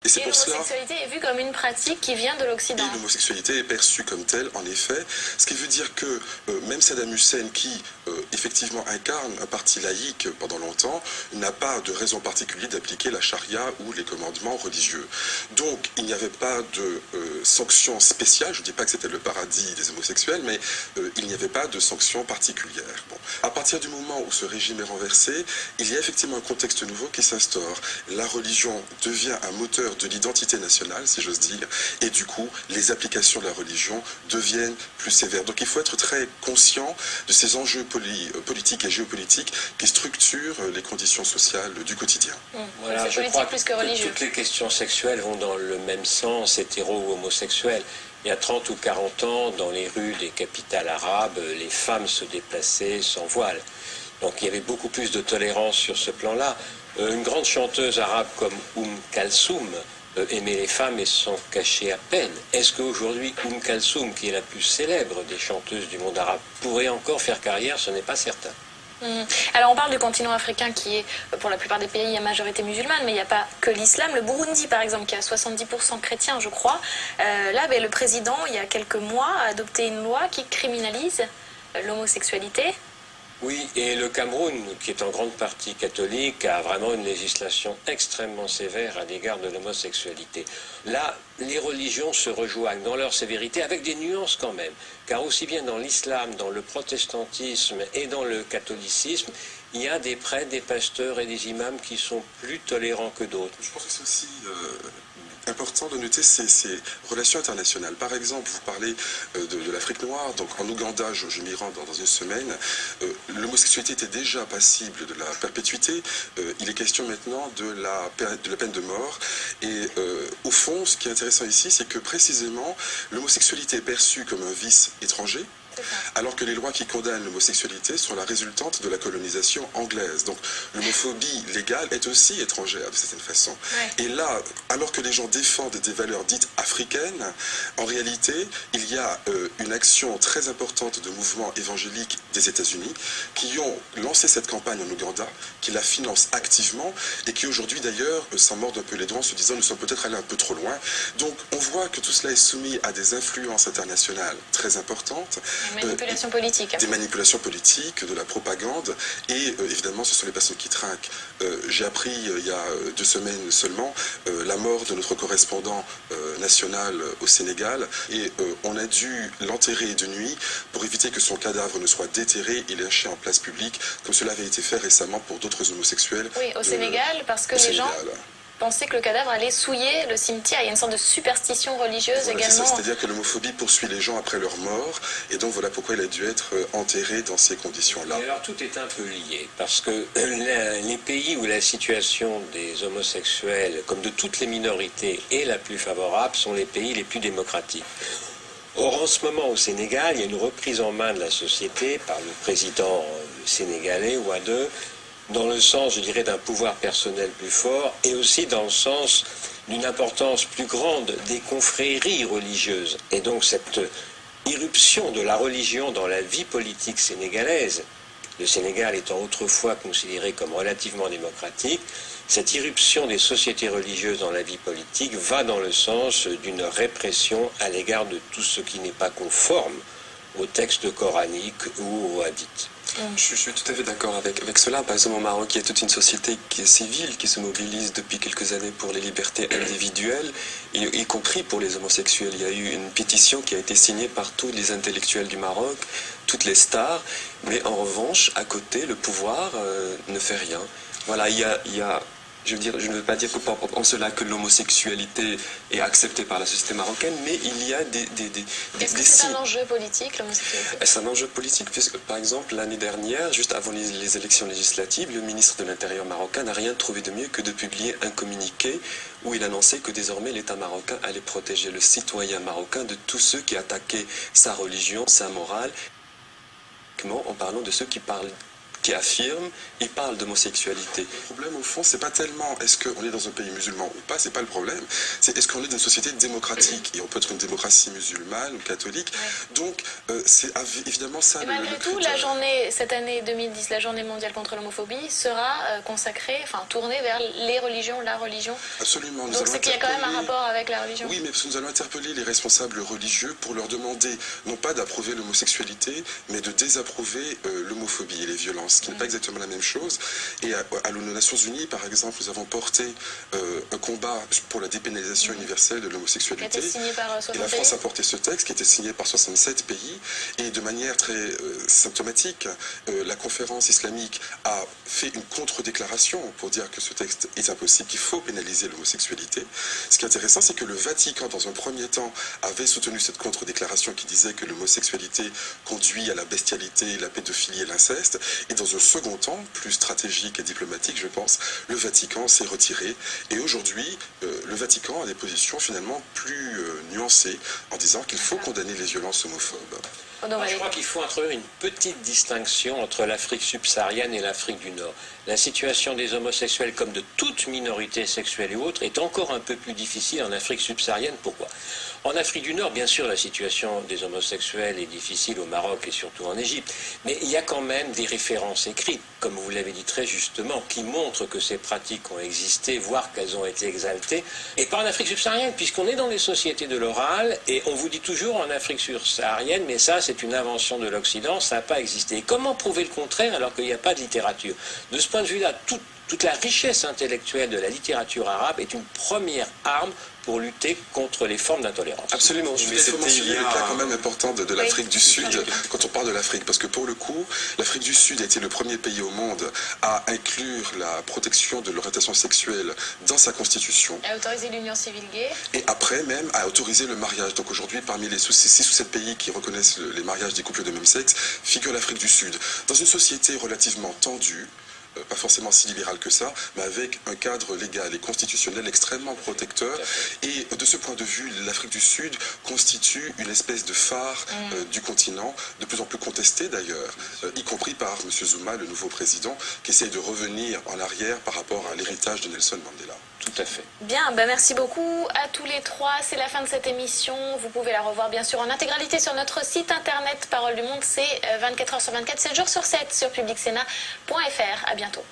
Et c'est pour cela... l'homosexualité est vue comme une pratique qui vient de l'Occident. Et l'homosexualité est perçue comme telle, en effet, ce qui veut dire que même Saddam Hussein, qui effectivement incarne un parti laïque pendant longtemps, n'a pas de raison particulière d'appliquer la charia ou les commandements religieux. Donc il n'y avait pas de sanctions spéciales, je ne dis pas que c'était le paradis des homosexuels, mais il n'y avait pas de sanctions particulières. Bon. À partir du moment où ce régime est renversé, il y a effectivement un contexte nouveau qui s'instaure. La religion devient un moteur de l'identité nationale, si j'ose dire, et du coup, les applications de la religion deviennent plus sévères. Donc il faut être très conscient de ces enjeux politiques et géopolitiques qui structurent les conditions sociales du quotidien. Voilà, je crois que toutes les questions sexuelles vont dans le même sens, hétéro ou homosexuel. Il y a 30 ou 40 ans, dans les rues des capitales arabes, les femmes se déplaçaient sans voile. Donc il y avait beaucoup plus de tolérance sur ce plan-là. Une grande chanteuse arabe comme Kalsoum aimer les femmes et s'en cacher à peine. Est-ce qu'aujourd'hui, Kalsoum, qui est la plus célèbre des chanteuses du monde arabe, pourrait encore faire carrière? Ce n'est pas certain. Alors on parle du continent africain qui est, pour la plupart des pays, à majorité musulmane, mais il n'y a pas que l'islam. Le Burundi, par exemple, qui a 70% chrétiens, je crois, là, le président, il y a quelques mois, a adopté une loi qui criminalise l'homosexualité. Oui, et le Cameroun, qui est en grande partie catholique, a vraiment une législation extrêmement sévère à l'égard de l'homosexualité. Là, les religions se rejoignent dans leur sévérité, avec des nuances quand même, car aussi bien dans l'islam, dans le protestantisme et dans le catholicisme, il y a des prêtres, des pasteurs et des imams qui sont plus tolérants que d'autres. Je pense que c'est aussi important de noter ces relations internationales. Par exemple, vous parlez de l'Afrique noire, donc en Ouganda, je m'y rends dans une semaine, l'homosexualité était déjà passible de la perpétuité, il est question maintenant de la peine de mort, et au fond, ce qui est intéressant ici, c'est que précisément, l'homosexualité est perçue comme un vice étranger, alors que les lois qui condamnent l'homosexualité sont la résultante de la colonisation anglaise. Donc l'homophobie légale est aussi étrangère de certaine façon. Ouais. Et là, alors que les gens défendent des valeurs dites africaines, en réalité, il y a une action très importante de mouvements évangéliques des États-Unis qui ont lancé cette campagne en Ouganda, qui la financent activement et qui aujourd'hui d'ailleurs s'en mordent un peu les doigts en se disant nous sommes peut-être allés un peu trop loin. Donc on voit que tout cela est soumis à des influences internationales très importantes. Des manipulations politiques. Des manipulations politiques, de la propagande, et évidemment ce sont les personnes qui trinquent. J'ai appris il y a 2 semaines seulement la mort de notre correspondant national au Sénégal, et on a dû l'enterrer de nuit pour éviter que son cadavre ne soit déterré et lynché en place publique, comme cela avait été fait récemment pour d'autres homosexuels. Oui, au Sénégal, parce que les gens pensaient que le cadavre allait souiller le cimetière. Il y a une sorte de superstition religieuse également. C'est-à-dire que l'homophobie poursuit les gens après leur mort, et donc voilà pourquoi il a dû être enterré dans ces conditions-là. Alors tout est un peu lié, parce que les pays où la situation des homosexuels, comme de toutes les minorités, est la plus favorable, sont les pays les plus démocratiques. Or, en ce moment, au Sénégal, il y a une reprise en main de la société par le président sénégalais, Wade, dans le sens, je dirais, d'un pouvoir personnel plus fort, et aussi dans le sens d'une importance plus grande des confréries religieuses. Et donc cette irruption de la religion dans la vie politique sénégalaise, le Sénégal étant autrefois considéré comme relativement démocratique, cette irruption des sociétés religieuses dans la vie politique va dans le sens d'une répression à l'égard de tout ce qui n'est pas conforme au texte coranique ou au hadith. Je suis tout à fait d'accord avec cela. Par exemple, au Maroc, il y a toute une société qui est civile, qui se mobilise depuis quelques années pour les libertés individuelles, y compris pour les homosexuels. Il y a eu une pétition qui a été signée par tous les intellectuels du Maroc, toutes les stars, mais en revanche, à côté, le pouvoir ne fait rien. Voilà, il y a je ne veux pas dire en cela que l'homosexualité est acceptée par la société marocaine, mais il y a des Est-ce que c'est un enjeu politique, l'homosexualité? C'est un enjeu politique, puisque par exemple l'année dernière, juste avant les élections législatives, le ministre de l'Intérieur marocain n'a rien trouvé de mieux que de publier un communiqué où il annonçait que désormais l'État marocain allait protéger le citoyen marocain de tous ceux qui attaquaient sa religion, sa morale, en parlant de ceux qui qui affirme, il parle d'homosexualité. Le problème, au fond, c'est pas tellement est-ce qu'on est dans un pays musulman ou pas, c'est pas le problème. C'est est-ce qu'on est dans une société démocratique. Et on peut être une démocratie musulmane ou catholique. Donc, c'est évidemment ça et malgré tout, la journée, cette année 2010, la journée mondiale contre l'homophobie, sera consacrée, enfin tournée vers les religions, la religion. Absolument. Donc c'est qu'il y a quand même un rapport avec la religion. Oui, mais parce que nous allons interpeller les responsables religieux pour leur demander, non pas d'approuver l'homosexualité, mais de désapprouver l'homophobie et les violences, ce qui n'est pas exactement la même chose. Et à aux Nations Unies, par exemple, nous avons porté un combat pour la dépénalisation universelle de l'homosexualité. Qui a été signé par 60 et la France pays. a porté ce texte qui a été signé par 67 pays. Et de manière très symptomatique, la conférence islamique a fait une contre-déclaration pour dire que ce texte est impossible, qu'il faut pénaliser l'homosexualité. Ce qui est intéressant, c'est que le Vatican, dans un premier temps, avait soutenu cette contre-déclaration qui disait que l'homosexualité conduit à la bestialité, la pédophilie et l'inceste. Et dans un second temps, plus stratégique et diplomatique, je pense, le Vatican s'est retiré. Et aujourd'hui, le Vatican a des positions finalement plus nuancées en disant qu'il faut condamner les violences homophobes. Moi, je crois qu'il faut introduire une petite distinction entre l'Afrique subsaharienne et l'Afrique du Nord. La situation des homosexuels, comme de toute minorité sexuelle et autre, est encore un peu plus difficile en Afrique subsaharienne. Pourquoi ? En Afrique du Nord, bien sûr, la situation des homosexuels est difficile au Maroc et surtout en Égypte. Mais il y a quand même des références écrites, comme vous l'avez dit très justement, qui montrent que ces pratiques ont existé, voire qu'elles ont été exaltées. Et pas en Afrique subsaharienne, puisqu'on est dans les sociétés de l'oral, et on vous dit toujours en Afrique subsaharienne, mais ça c'est une invention de l'Occident, ça n'a pas existé. Et comment prouver le contraire alors qu'il n'y a pas de littérature ? De ce point de vue-là, toute la richesse intellectuelle de la littérature arabe est une première arme pour lutter contre les formes d'intolérance. Absolument, je voulais mentionner le cas quand même important de l'Afrique du Sud, quand on parle de l'Afrique, parce que pour le coup, l'Afrique du Sud a été le premier pays au monde à inclure la protection de l'orientation sexuelle dans sa constitution. À autoriser l'union civile gay. Et après même à autoriser le mariage. Donc aujourd'hui, parmi les 6 ou 7 pays qui reconnaissent les mariages des couples de même sexe, figure l'Afrique du Sud. Dans une société relativement tendue, pas forcément si libéral que ça, mais avec un cadre légal et constitutionnel extrêmement protecteur. Et de ce point de vue, l'Afrique du Sud constitue une espèce de phare du continent, de plus en plus contesté d'ailleurs, y compris par M. Zuma, le nouveau président, qui essaye de revenir en arrière par rapport à l'héritage de Nelson Mandela. Tout à fait. Bien, merci beaucoup à tous les trois. C'est la fin de cette émission. Vous pouvez la revoir bien sûr en intégralité sur notre site internet Parole du Monde. C'est 24 h sur 24, 7 jours sur 7 sur publicsénat.fr. À bientôt.